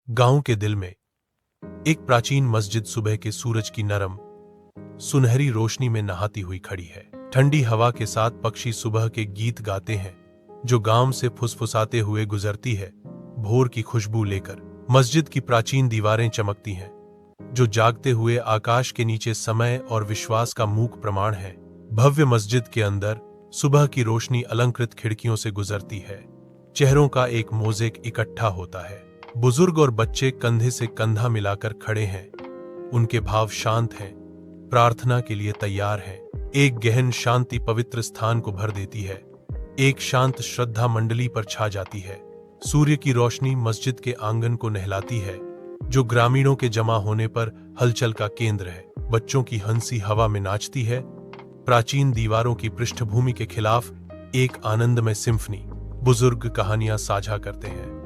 गांव के दिल में एक प्राचीन मस्जिद सुबह के सूरज की नरम सुनहरी रोशनी में नहाती हुई खड़ी है। ठंडी हवा के साथ पक्षी सुबह के गीत गाते हैं जो गांव से फुसफुसाते हुए गुजरती है, भोर की खुशबू लेकर। मस्जिद की प्राचीन दीवारें चमकती हैं जो जागते हुए आकाश के नीचे समय और विश्वास का मूक प्रमाण है। भव्य मस्जिद के अंदर सुबह की रोशनी अलंकृत खिड़कियों से गुजरती है। चेहरों का एक मोज़ेक इकट्ठा होता है। बुजुर्ग और बच्चे कंधे से कंधा मिलाकर खड़े हैं। उनके भाव शांत हैं, प्रार्थना के लिए तैयार हैं। एक गहन शांति पवित्र स्थान को भर देती है। एक शांत श्रद्धा मंडली पर छा जाती है। सूर्य की रोशनी मस्जिद के आंगन को नहलाती है जो ग्रामीणों के जमा होने पर हलचल का केंद्र है। बच्चों की हंसी हवा में नाचती है। प्राचीन दीवारों की पृष्ठभूमि के खिलाफ एक आनंदमय सिम्फनी। बुजुर्ग कहानियां साझा करते हैं।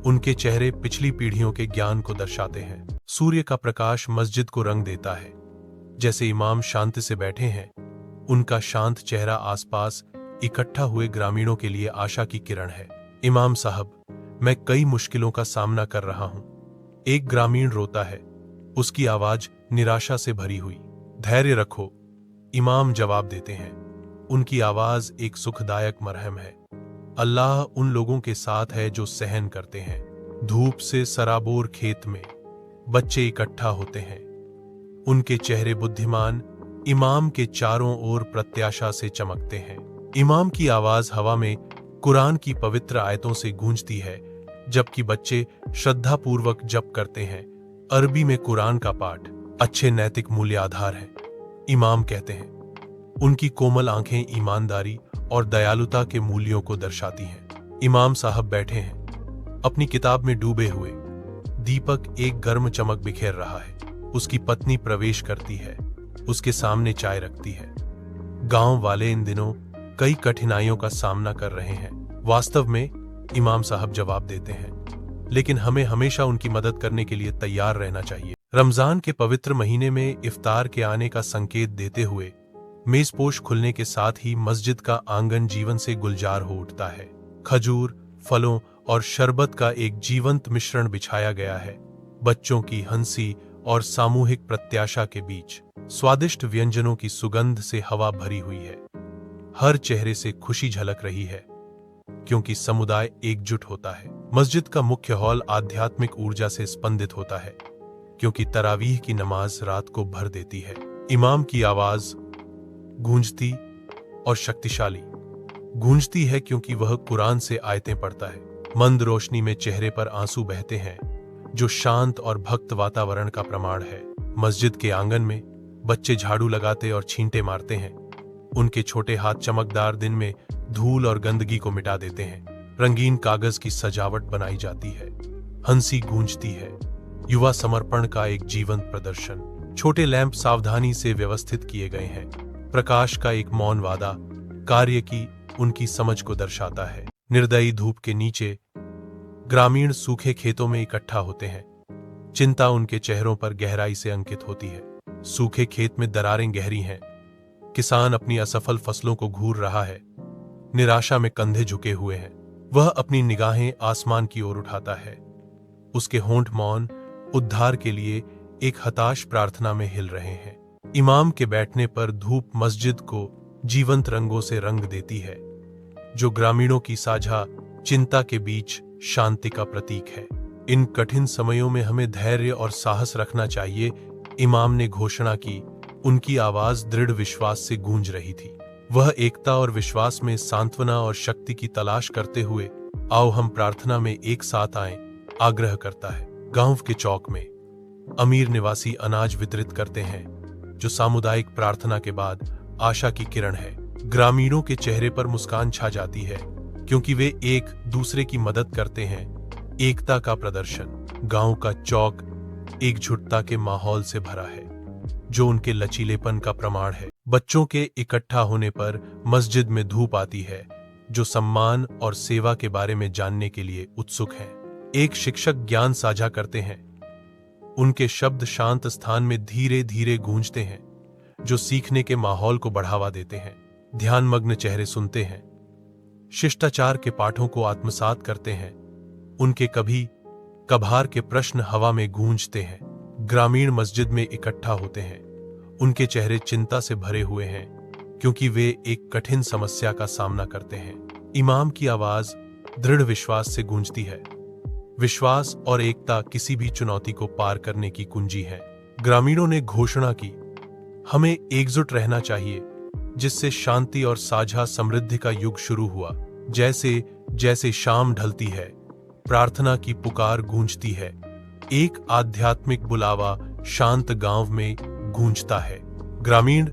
उनके चेहरे पिछली पीढ़ियों के ज्ञान को दर्शाते हैं। सूर्य का प्रकाश मस्जिद को रंग देता है। जैसे इमाम शांति से बैठे हैं, उनका शांत चेहरा आसपास इकट्ठा हुए ग्रामीणों के लिए आशा की किरण है। इमाम साहब, मैं कई मुश्किलों का सामना कर रहा हूं। एक ग्रामीण रोता है, उसकी आवाज निराशा से भरी हुई। धैर्य रखो, इमाम जवाब देते हैं। उनकी आवाज एक सुखदायक मरहम है। अल्लाह उन लोगों के साथ है जो सहन करते हैं। धूप से सराबोर खेत में बच्चे इकट्ठा होते हैं। उनके चेहरे बुद्धिमान इमाम के चारों ओर प्रत्याशा से चमकते हैं। इमाम की आवाज हवा में कुरान की पवित्र आयतों से गूंजती है, जबकि बच्चे श्रद्धापूर्वक जप करते हैं। अरबी में कुरान का पाठ अच्छे नैतिक मूल्य आधार है, इमाम कहते हैं। उनकी कोमल आंखें ईमानदारी और दयालुता के मूल्यों को दर्शाती हैं। इमाम साहब बैठे हैं, अपनी किताब में डूबे हुए। दीपक एक गर्म चमक बिखेर रहा है। उसकी पत्नी प्रवेश करती है, उसके सामने चाय रखती है। गांव वाले इन दिनों कई कठिनाइयों का सामना कर रहे हैं। वास्तव में, इमाम साहब जवाब देते हैं, लेकिन हमें हमेशा उनकी मदद करने के लिए तैयार रहना चाहिए। रमजान के पवित्र महीने में इफ्तार के आने का संकेत देते हुए मेजपोश खुलने के साथ ही मस्जिद का आंगन जीवन से गुलजार हो उठता है। खजूर, फलों और शरबत का एक जीवंत मिश्रण बिछाया गया है। बच्चों की हंसी और सामूहिक प्रत्याशा के बीच स्वादिष्ट व्यंजनों की सुगंध से हवा भरी हुई है। हर चेहरे से खुशी झलक रही है, क्योंकि समुदाय एकजुट होता है। मस्जिद का मुख्य हॉल आध्यात्मिक ऊर्जा से स्पंदित होता है, क्योंकि तरावीह की नमाज रात को भर देती है। इमाम की आवाज गूंजती और शक्तिशाली गूंजती है क्योंकि वह कुरान से आयतें पढ़ता है। मंद रोशनी में चेहरे पर आंसू बहते हैं, जो शांत और भक्त वातावरण का प्रमाण है। मस्जिद के आंगन में बच्चे झाड़ू लगाते और छींटे मारते हैं। उनके छोटे हाथ चमकदार दिन में धूल और गंदगी को मिटा देते हैं। रंगीन कागज की सजावट बनाई जाती है। हंसी गूंजती है। युवा समर्पण का एक जीवंत प्रदर्शन। छोटे लैंप सावधानी से व्यवस्थित किए गए हैं। प्रकाश का एक मौन वादा कार्य की उनकी समझ को दर्शाता है। निर्दयी धूप के नीचे ग्रामीण सूखे खेतों में इकट्ठा होते हैं। चिंता उनके चेहरों पर गहराई से अंकित होती है। सूखे खेत में दरारें गहरी हैं। किसान अपनी असफल फसलों को घूर रहा है, निराशा में कंधे झुके हुए हैं। वह अपनी निगाहें आसमान की ओर उठाता है। उसके होंठ मौन उद्धार के लिए एक हताश प्रार्थना में हिल रहे हैं। इमाम के बैठने पर धूप मस्जिद को जीवंत रंगों से रंग देती है, जो ग्रामीणों की साझा चिंता के बीच शांति का प्रतीक है। इन कठिन समयों में हमें धैर्य और साहस रखना चाहिए, इमाम ने घोषणा की। उनकी आवाज दृढ़ विश्वास से गूंज रही थी। वह एकता और विश्वास में सांत्वना और शक्ति की तलाश करते हुए, आओ हम प्रार्थना में एक साथ आएं, आग्रह करता है। गांव के चौक में अमीर निवासी अनाज वितरित करते हैं, जो सामुदायिक प्रार्थना के बाद आशा की किरण है। ग्रामीणों के चेहरे पर मुस्कान छा जाती है, क्योंकि वे एक दूसरे की मदद करते हैं। एकता का प्रदर्शन। गांव का चौक एकजुटता के माहौल से भरा है, जो उनके लचीलेपन का प्रमाण है। बच्चों के इकट्ठा होने पर मस्जिद में धूप आती है, जो सम्मान और सेवा के बारे में जानने के लिए उत्सुक हैं। एक शिक्षक ज्ञान साझा करते हैं। उनके शब्द शांत स्थान में धीरे धीरे गूंजते हैं, जो सीखने के माहौल को बढ़ावा देते हैं। ध्यानमग्न चेहरे सुनते हैं, शिष्टाचार के पाठों को आत्मसात करते हैं। उनके कभी कभार के प्रश्न हवा में गूंजते हैं। ग्रामीण मस्जिद में इकट्ठा होते हैं। उनके चेहरे चिंता से भरे हुए हैं, क्योंकि वे एक कठिन समस्या का सामना करते हैं। इमाम की आवाज दृढ़ विश्वास से गूंजती है। विश्वास और एकता किसी भी चुनौती को पार करने की कुंजी है। ग्रामीणों ने घोषणा की, हमें एकजुट रहना चाहिए, जिससे शांति और साझा समृद्धि का युग शुरू हुआ। जैसे जैसे शाम ढलती है, प्रार्थना की पुकार गूंजती है। एक आध्यात्मिक बुलावा शांत गांव में गूंजता है। ग्रामीण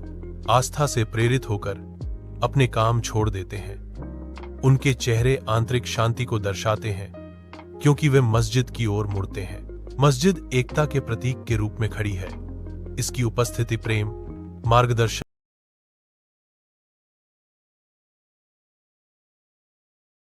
आस्था से प्रेरित होकर अपने काम छोड़ देते हैं। उनके चेहरे आंतरिक शांति को दर्शाते हैं, क्योंकि वे मस्जिद की ओर मुड़ते हैं। मस्जिद एकता के प्रतीक के रूप में खड़ी है। इसकी उपस्थिति प्रेम, मार्गदर्शन